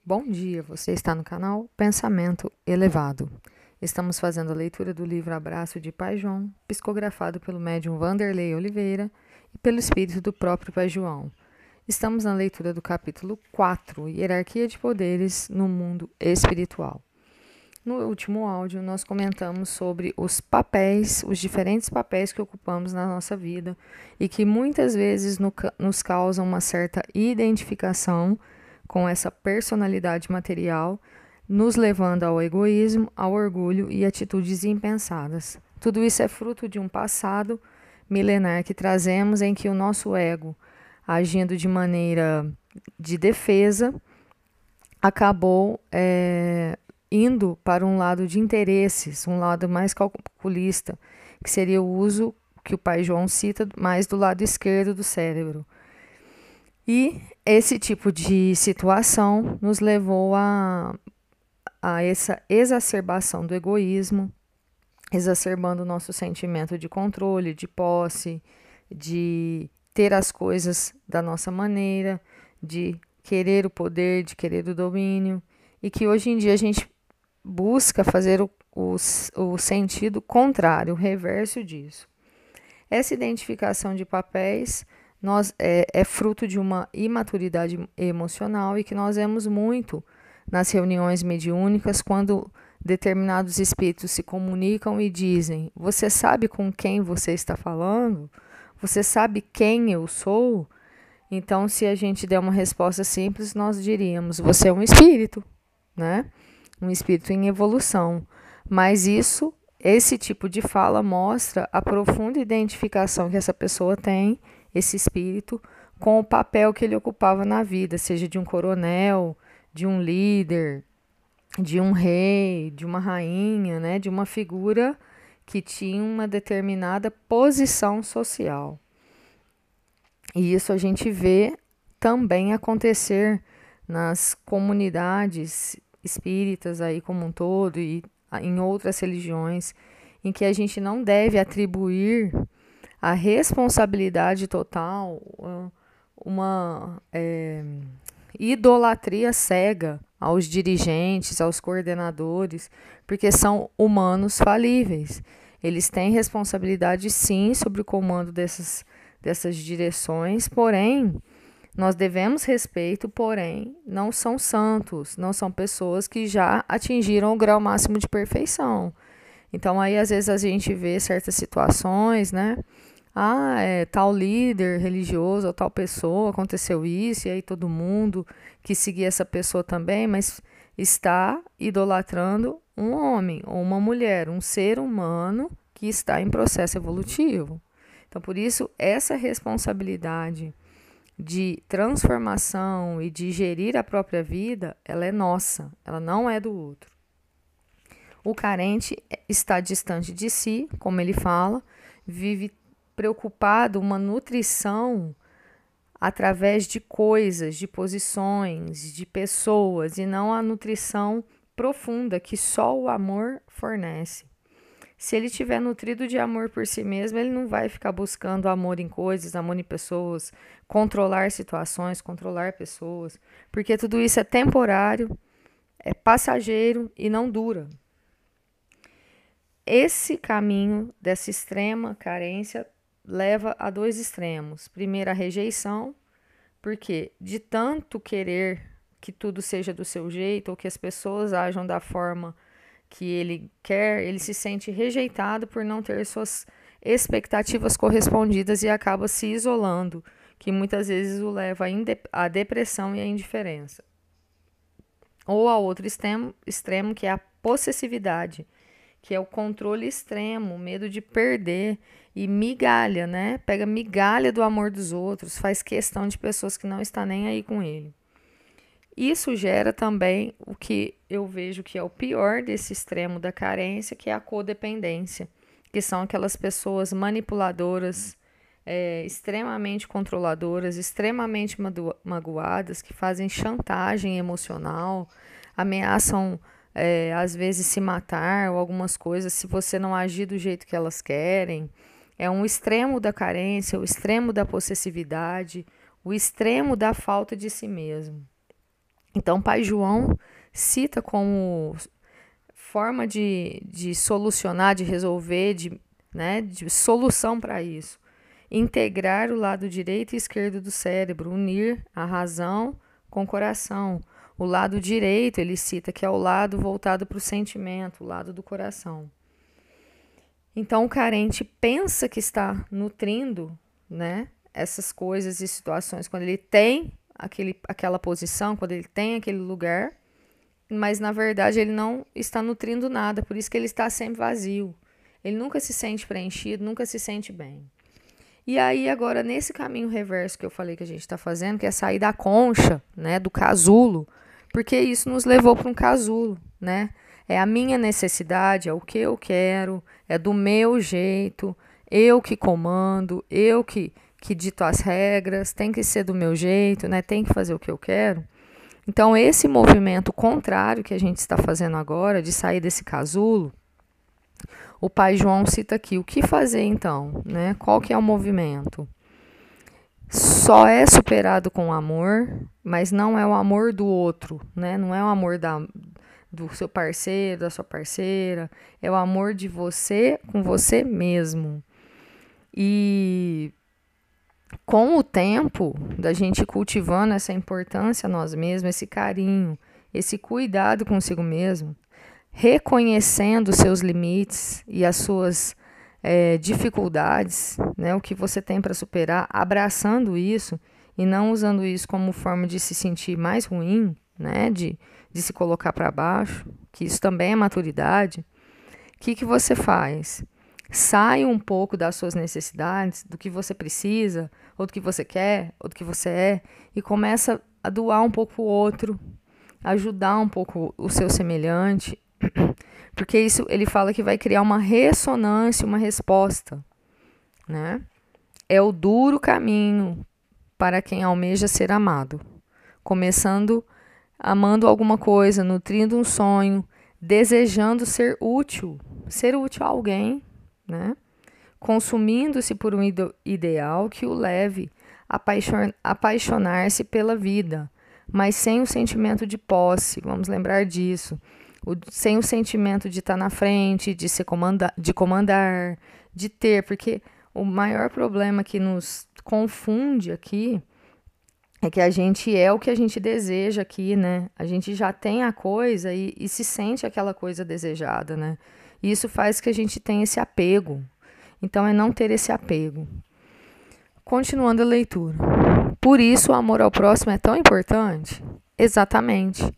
Bom dia, você está no canal Pensamento Elevado. Estamos fazendo a leitura do livro Abraço de Pai João, psicografado pelo médium Vanderlei Oliveira e pelo espírito do próprio Pai João. Estamos na leitura do capítulo 4, Hierarquia de Poderes no Mundo Espiritual. No último áudio, nós comentamos sobre os papéis, os diferentes papéis que ocupamos na nossa vida e que muitas vezes nos causam uma certa identificação com essa personalidade material, nos levando ao egoísmo, ao orgulho e atitudes impensadas. Tudo isso é fruto de um passado milenar que trazemos em que o nosso ego, agindo de maneira de defesa, acabou indo para um lado de interesses, um lado mais calculista, que seria o uso que o Pai João cita mais do lado esquerdo do cérebro. E esse tipo de situação nos levou a essa exacerbação do egoísmo, exacerbando o nosso sentimento de controle, de posse, de ter as coisas da nossa maneira, de querer o poder, de querer o domínio, e que hoje em dia a gente busca fazer o sentido contrário, o reverso disso. Essa identificação de papéis é fruto de uma imaturidade emocional e que nós vemos muito nas reuniões mediúnicas, quando determinados espíritos se comunicam e dizem: você sabe com quem você está falando? Você sabe quem eu sou? Então, se a gente der uma resposta simples, nós diríamos: você é um espírito, né? Um espírito em evolução. Mas esse tipo de fala mostra a profunda identificação que essa pessoa tem, esse espírito, com o papel que ele ocupava na vida, seja de um coronel, de um líder, de um rei, de uma rainha, né, de uma figura que tinha uma determinada posição social. E isso a gente vê também acontecer nas comunidades espíritas aí como um todo e em outras religiões, em que a gente não deve atribuir a responsabilidade total, uma idolatria cega aos dirigentes, aos coordenadores, porque são humanos falíveis. Eles têm responsabilidade, sim, sobre o comando dessas direções, porém, nós devemos respeito, porém, não são santos, não são pessoas que já atingiram o grau máximo de perfeição. Então, aí, às vezes, a gente vê certas situações, né? Tal líder religioso ou tal pessoa, aconteceu isso, e aí todo mundo que seguia essa pessoa também, mas está idolatrando um homem ou uma mulher, um ser humano que está em processo evolutivo. Então, por isso, essa responsabilidade de transformação e de gerir a própria vida, ela é nossa, ela não é do outro. O carente está distante de si, como ele fala, vive preocupado uma nutrição através de coisas, de posições, de pessoas, e não a nutrição profunda que só o amor fornece. Se ele estiver nutrido de amor por si mesmo, ele não vai ficar buscando amor em coisas, amor em pessoas, controlar situações, controlar pessoas, porque tudo isso é temporário, é passageiro e não dura. Esse caminho dessa extrema carência leva a dois extremos. Primeiro, a rejeição, porque de tanto querer que tudo seja do seu jeito ou que as pessoas ajam da forma que ele quer, ele se sente rejeitado por não ter suas expectativas correspondidas e acaba se isolando, que muitas vezes o leva à depressão e à indiferença. Ou ao outro extremo, que é a possessividade, que é o controle extremo, o medo de perder e migalha, né? Pega migalha do amor dos outros, faz questão de pessoas que não estão nem aí com ele. Isso gera também o que eu vejo que é o pior desse extremo da carência, que é a codependência, que são aquelas pessoas manipuladoras, extremamente controladoras, extremamente magoadas, que fazem chantagem emocional, ameaçam às vezes se matar ou algumas coisas se você não agir do jeito que elas querem. É um extremo da carência, o extremo da possessividade, o extremo da falta de si mesmo. Então, Pai João cita como forma de solucionar, de resolver, de solução para isso. Integrar o lado direito e esquerdo do cérebro, unir a razão com o coração. O lado direito, ele cita que é o lado voltado para o sentimento, o lado do coração. Então, o carente pensa que está nutrindo, né, essas coisas e situações quando ele tem aquela posição, quando ele tem aquele lugar, mas na verdade ele não está nutrindo nada, por isso que ele está sempre vazio. Ele nunca se sente preenchido, nunca se sente bem. E aí, agora, nesse caminho reverso que eu falei que a gente está fazendo, que é sair da concha, né, do casulo, porque isso nos levou para um casulo, né? É a minha necessidade, é o que eu quero, é do meu jeito, eu que comando, eu que dito as regras, tem que ser do meu jeito, né? Tem que fazer o que eu quero. Então, esse movimento contrário que a gente está fazendo agora, de sair desse casulo, o Pai João cita aqui, o que fazer então, né? Qual que é o movimento? Só é superado com amor, mas não é o amor do outro, né? Não é o amor do seu parceiro, da sua parceira, é o amor de você com você mesmo. E com o tempo da gente cultivando essa importância a nós mesmos, esse carinho, esse cuidado consigo mesmo, reconhecendo os seus limites e as suas dificuldades, né, o que você tem para superar, abraçando isso e não usando isso como forma de se sentir mais ruim, né, de se colocar para baixo, que isso também é maturidade. O que você faz? Sai um pouco das suas necessidades, do que você precisa, ou do que você quer, ou do que você é, e começa a doar um pouco o outro, ajudar um pouco o seu semelhante, porque isso ele fala que vai criar uma ressonância, uma resposta, né? É o duro caminho para quem almeja ser amado, começando amando alguma coisa, nutrindo um sonho, desejando ser útil a alguém, né? Consumindo-se por um ideal que o leve a apaixonar-se pela vida, mas sem o sentimento de posse, vamos lembrar disso. Sem o sentimento de estar na frente, de comandar, de ter, porque o maior problema que nos confunde aqui é que a gente é o que a gente deseja aqui, né? A gente já tem a coisa e se sente aquela coisa desejada, né? E isso faz que a gente tenha esse apego. Então, é não ter esse apego. Continuando a leitura. Por isso, o amor ao próximo é tão importante? Exatamente.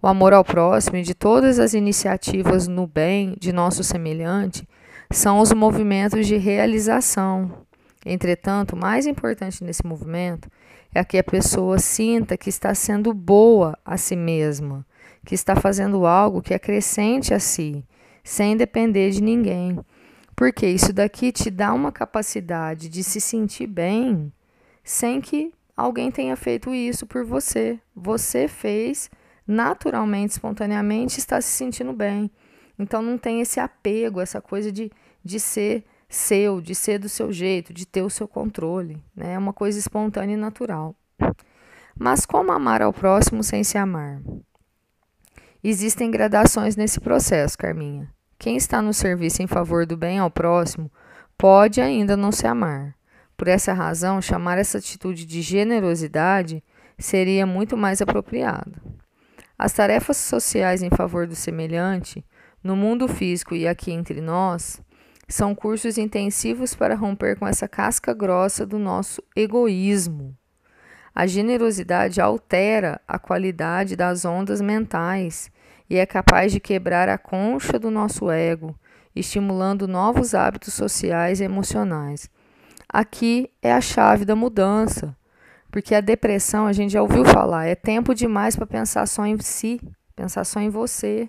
O amor ao próximo e de todas as iniciativas no bem de nosso semelhante são os movimentos de realização. Entretanto, o mais importante nesse movimento é que a pessoa sinta que está sendo boa a si mesma, que está fazendo algo que acrescente a si, sem depender de ninguém. Porque isso daqui te dá uma capacidade de se sentir bem sem que alguém tenha feito isso por você. Você fez naturalmente, espontaneamente, está se sentindo bem. Então não tem esse apego, essa coisa de ser seu, de ser do seu jeito, de ter o seu controle, né? É uma coisa espontânea e natural. Mas como amar ao próximo sem se amar? Existem gradações nesse processo, Carminha. Quem está no serviço em favor do bem ao próximo pode ainda não se amar. Por essa razão, chamar essa atitude de generosidade seria muito mais apropriado. As tarefas sociais em favor do semelhante, no mundo físico e aqui entre nós, são cursos intensivos para romper com essa casca grossa do nosso egoísmo. A generosidade altera a qualidade das ondas mentais e é capaz de quebrar a concha do nosso ego, estimulando novos hábitos sociais e emocionais. Aqui é a chave da mudança, porque a depressão, a gente já ouviu falar, é tempo demais para pensar só em si, pensar só em você.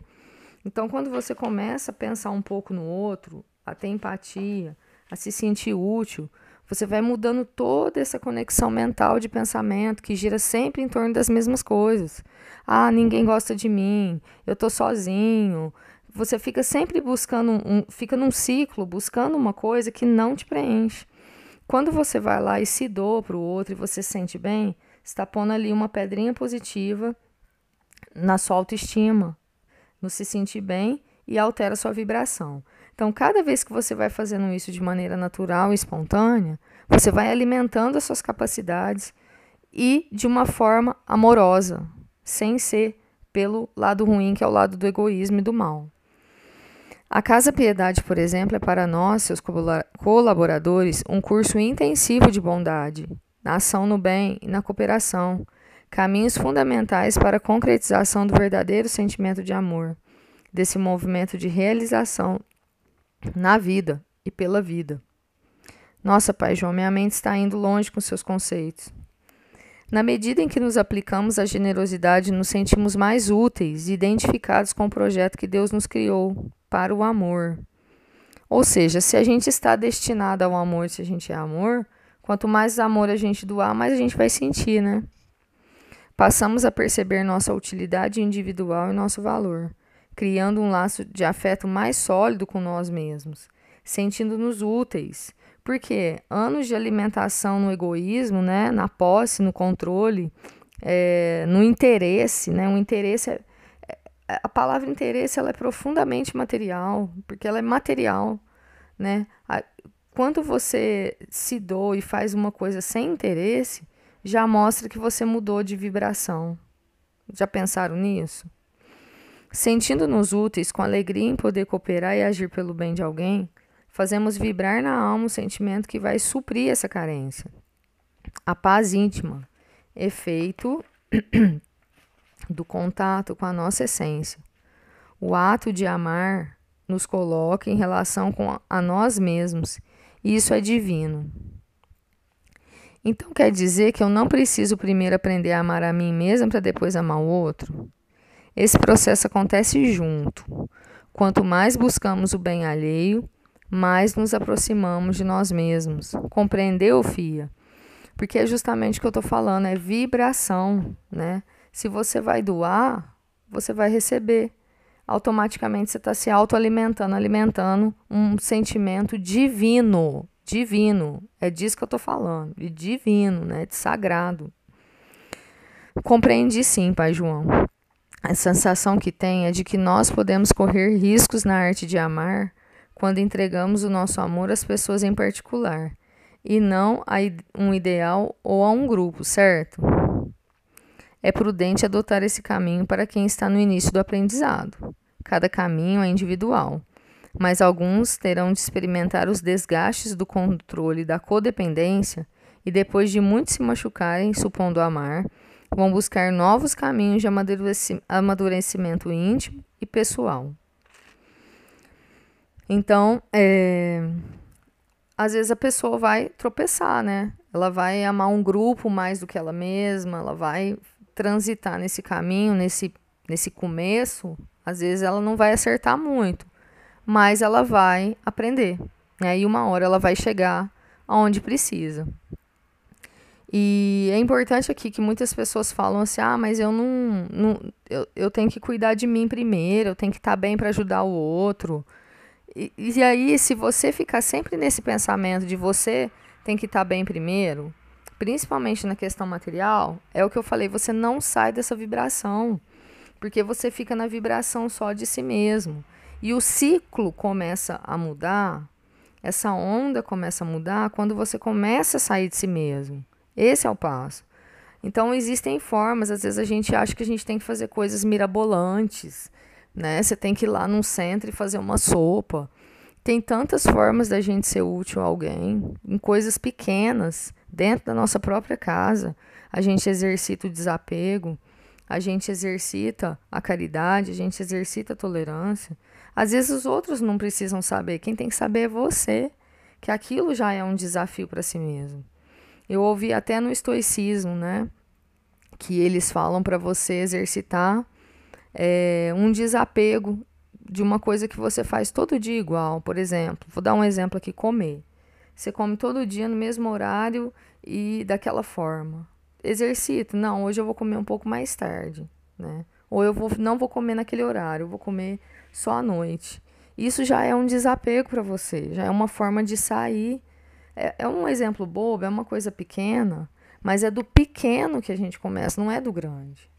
Então, quando você começa a pensar um pouco no outro, a ter empatia, a se sentir útil, você vai mudando toda essa conexão mental de pensamento que gira sempre em torno das mesmas coisas. Ah, ninguém gosta de mim, eu estou sozinho. Você fica sempre buscando, fica num ciclo, buscando uma coisa que não te preenche. Quando você vai lá e se doa para o outro e você se sente bem, você está pondo ali uma pedrinha positiva na sua autoestima, no se sentir bem e altera a sua vibração. Então, cada vez que você vai fazendo isso de maneira natural e espontânea, você vai alimentando as suas capacidades e de uma forma amorosa, sem ser pelo lado ruim, que é o lado do egoísmo e do mal. A Casa Piedade, por exemplo, é para nós, seus colaboradores, um curso intensivo de bondade, na ação no bem e na cooperação, caminhos fundamentais para a concretização do verdadeiro sentimento de amor, desse movimento de realização na vida e pela vida. Nossa, Pai João, minha mente está indo longe com seus conceitos. Na medida em que nos aplicamos à generosidade, nos sentimos mais úteis e identificados com o projeto que Deus nos criou para o amor. Ou seja, se a gente está destinado ao amor, se a gente é amor, quanto mais amor a gente doar, mais a gente vai sentir, né? Passamos a perceber nossa utilidade individual e nosso valor, criando um laço de afeto mais sólido com nós mesmos, sentindo-nos úteis. Porque anos de alimentação no egoísmo, né, na posse, no controle, no interesse, né, o interesse a palavra interesse ela é profundamente material, porque ela é material, né? Quando você se doa e faz uma coisa sem interesse, já mostra que você mudou de vibração. Já pensaram nisso? Sentindo-nos úteis com alegria em poder cooperar e agir pelo bem de alguém, fazemos vibrar na alma um sentimento que vai suprir essa carência. A paz íntima, efeito do contato com a nossa essência. O ato de amar nos coloca em relação com a nós mesmos, e isso é divino. Então quer dizer que eu não preciso primeiro aprender a amar a mim mesma para depois amar o outro? Esse processo acontece junto. Quanto mais buscamos o bem alheio, mais nos aproximamos de nós mesmos. Compreendeu, Fia? Porque é justamente o que eu estou falando, é vibração, né? Se você vai doar, você vai receber. Automaticamente você está se autoalimentando, alimentando um sentimento divino. Divino. É disso que eu estou falando. De divino, né? De sagrado. Compreendi sim, Pai João. A sensação que tem é de que nós podemos correr riscos na arte de amar quando entregamos o nosso amor às pessoas em particular, e não a um ideal ou a um grupo, certo? É prudente adotar esse caminho para quem está no início do aprendizado. Cada caminho é individual, mas alguns terão de experimentar os desgastes do controle e da codependência e, depois de muito se machucarem, supondo amar, vão buscar novos caminhos de amadurecimento íntimo e pessoal. Então, às vezes a pessoa vai tropeçar, né? Ela vai amar um grupo mais do que ela mesma, ela vai transitar nesse caminho, nesse começo. Às vezes ela não vai acertar muito, mas ela vai aprender, né? E uma hora ela vai chegar aonde precisa. E é importante aqui que muitas pessoas falam assim, mas eu tenho que cuidar de mim primeiro, eu tenho que estar bem para ajudar o outro. E aí, se você ficar sempre nesse pensamento de você tem que estar bem primeiro, principalmente na questão material, é o que eu falei, você não sai dessa vibração, porque você fica na vibração só de si mesmo. E o ciclo começa a mudar, essa onda começa a mudar quando você começa a sair de si mesmo. Esse é o passo. Então, existem formas, às vezes a gente acha que a gente tem que fazer coisas mirabolantes, né? Você tem que ir lá num centro e fazer uma sopa. Tem tantas formas da gente ser útil a alguém, em coisas pequenas, dentro da nossa própria casa. A gente exercita o desapego, a gente exercita a caridade, a gente exercita a tolerância. Às vezes os outros não precisam saber, quem tem que saber é você, que aquilo já é um desafio para si mesmo. Eu ouvi até no estoicismo, né, que eles falam para você exercitar um desapego de uma coisa que você faz todo dia igual. Por exemplo, vou dar um exemplo aqui, comer. Você come todo dia no mesmo horário e daquela forma. Exercita. Não, hoje eu vou comer um pouco mais tarde, né? Ou não vou comer naquele horário, eu vou comer só à noite. Isso já é um desapego para você, já é uma forma de sair. É um exemplo bobo, é uma coisa pequena, mas é do pequeno que a gente começa, não é do grande.